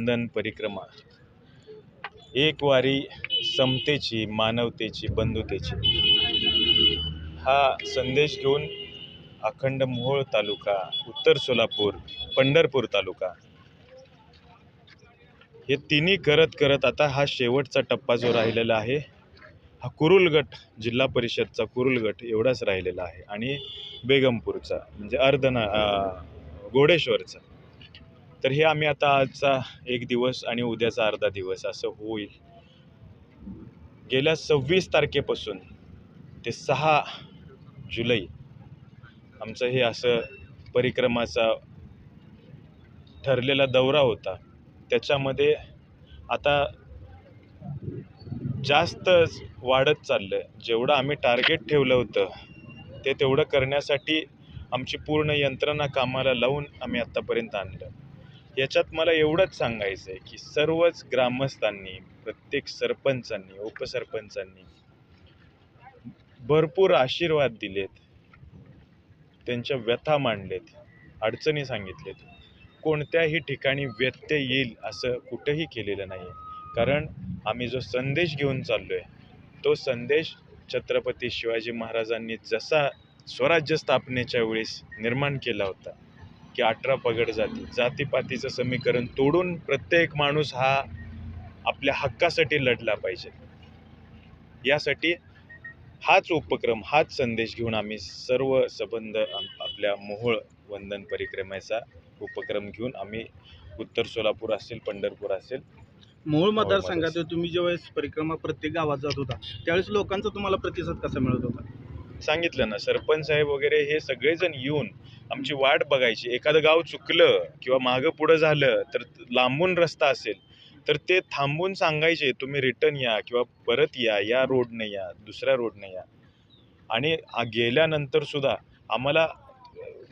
वंदन परिक्रमा, एक वारी समतेची, मानवतेची, बंधुतेची, हा संदेश घेऊन अखंड मोहोळ तालुका, उत्तर सोलापूर, पंढरपूर तालुका हे तिन्ही करत आता हा शेवटचा टप्पा जो राहिलेला आहे, हा कुरुल गट, जिल्हा परिषदचा कुरुल गट एवढाच राहिलेला आहे आणि बेगमपूरचा म्हणजे घोडेश्वरचा. तर हे आम्ही आता आजचा एक दिवस आणि उद्याचा अर्धा दिवस असं होईल. गेल्या 26 तारखेपासून ते 6 जुलै आमचं हे असं परिक्रमाचा ठरलेला दौरा होता. त्याच्यामध्ये आता जास्त वाढत चाललं. जेवढं आम्ही टार्गेट ठेवलं होतं ते तेवढं करण्यासाठी आमची पूर्ण यंत्रणा कामाला लावून आम्ही आत्तापर्यंत आणलं. याच्यात मला एवढंच सांगायचं आहे की सर्वच ग्रामस्थांनी, प्रत्येक सरपंचांनी, उपसरपंचांनी भरपूर आशीर्वाद दिलेत, त्यांच्या व्यथा मांडलेत, अडचणी सांगितलेत. कोणत्याही ठिकाणी व्यत्यय येईल असं कुठेही केलेलं नाही. कारण आम्ही जो संदेश घेऊन चाललोय तो संदेश छत्रपती शिवाजी महाराजांनी जसा स्वराज्य स्थापनेच्या वेळेस निर्माण केला होता की 18 पगड जातीपातीचं समीकरण तोडून प्रत्येक माणूस हा आपल्या हक्कासाठी लढला पाहिजे, यासाठी हाच उपक्रम, हाच संदेश घेऊन आम्ही सर्व संबंध आपल्या मोहोळ वंदन परिक्रमेचा उपक्रम घेऊन आम्ही उत्तर सोलापूर असेल, पंढरपूर असेल, मोहोळ मतदारसंघात तुम्ही ज्यावेळेस परिक्रमा प्रत्येक गावात जात होता त्यावेळेस लोकांचा तुम्हाला प्रतिसाद कसा मिळत होता? सांगितलं ना, सरपंच साहेब वगैरे हे सगळेजण येऊन आमची वाट बघायची. एखादं गाव चुकलं किंवा मागं पुढं झालं तर लांबून रस्ता असेल तर ते थांबून सांगायचे, तुम्ही रिटर्न या किंवा परत या रोडने या, दुसऱ्या रोडने या. आणि गेल्यानंतर सुद्धा आम्हाला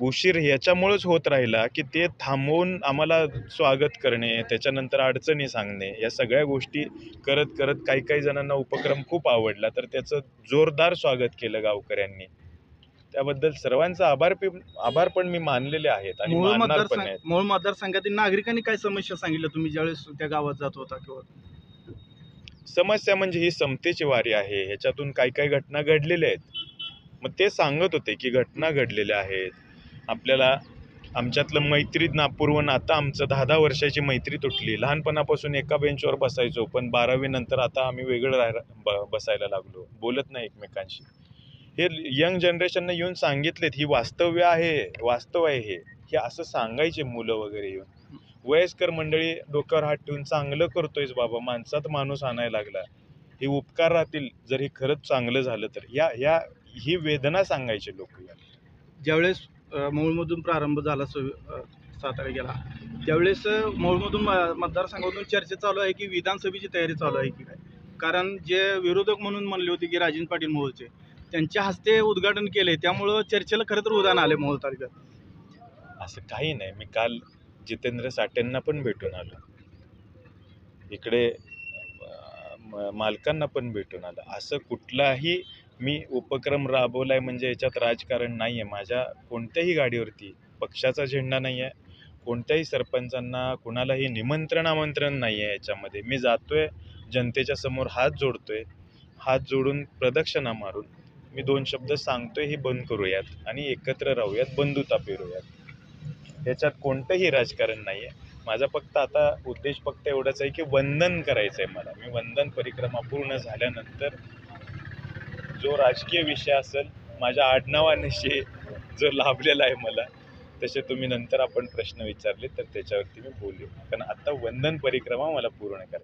उशीर याच्यामुळेच होत राहिला की ते थांबवून आम्हाला स्वागत करणे, त्याच्यानंतर अडचणी सांगणे, या सगळ्या गोष्टी करत काही जणांना उपक्रम खूप आवडला, तर त्याचं जोरदार स्वागत केलं गावकऱ्यांनी. त्याबद्दल सर्वांचा आभार पण मी मानलेले आहेत आणि मानणार पण आहेत. मोहोळ मतदारसंघातील नागरिकांनी काय समस्या सांगितलं तुम्ही ज्यावेळेस त्या गावात जात होता? किंवा समस्या म्हणजे ही समतेची वारी आहे, ह्याच्यातून काही घटना घडलेल्या आहेत. मग ते सांगत होते की घटना घडलेल्या आहेत, आपल्याला आमच्यातलं मैत्रीपूर्व नातं, आमचं 10-10 वर्षाची मैत्री तुटली. लहानपणापासून एका बेंचवर बसायचो, पण 12वी नंतर आता आम्ही वेगळं बसायला लागलो, बोलत नाही एकमेकांशी. हे यंग जनरेशनने येऊन सांगितलेत, ही वास्तव आहे हे असं सांगायचे मुलं वगैरे येऊन. वयस्कर मंडळी डोक्यावर हात ठेवून, चांगलं करतोयस बाबा, माणसात माणूस आणायला लागला, हे उपकार राहतील जर हे खरंच चांगलं झालं तर. ही वेदना सांगायचे लोक. ज्यावेळेस मोहोळमधून प्रारंभ झाला 7 तारखेला, त्यावेळेस मोहोळमधून मतदारसंघातून चर्चा चालू आहे की विधानसभेची तयारी चालू आहे की काय? कारण जे विरोधक म्हणून म्हणले होते की राजेंद्र पाटील मोहोळचे, त्यांच्या हस्ते उद्घाटन केले, त्यामुळं चर्चेला खरं तर उधाण आले मोहोळ तालुक्यात. असं काही नाही. मी काल जितेंद्र साठेंना पण भेटून आलो, इकडे मालकांना पण भेटून आलं. असं कुठलाही मी उपक्रम राबवलाय म्हणजे याच्यात राजकारण नाही आहे. माझ्या कोणत्याही गाडीवरती पक्षाचा झेंडा नाही आहे, कोणत्याही सरपंचांना कुणालाही आमंत्रण नाही आहे. याच्यामध्ये मी जातोय, जनतेच्या समोर हात जोडतोय, हात जोडून प्रदक्षिणा मारून मी 2 शब्द सांगतोय, हे बंद करूयात आणि एकत्र राहूयात, बंधुता पेरूयात. याच्यात कोणतंही राजकारण नाही आहे. माझा फक्त आता उद्देश फक्त एवढाच आहे की वंदन करायचं आहे मला. मी वंदन परिक्रमा पूर्ण झाल्यानंतर जो राजकीय विषय असेल, माझ्या आडनावानिशी जो लाभलेला आहे मला, तसे तुम्ही नंतर आपण प्रश्न विचारले तर त्याच्यावरती मी बोलेन. पण आता वंदन परिक्रमा मला पूर्ण करायची.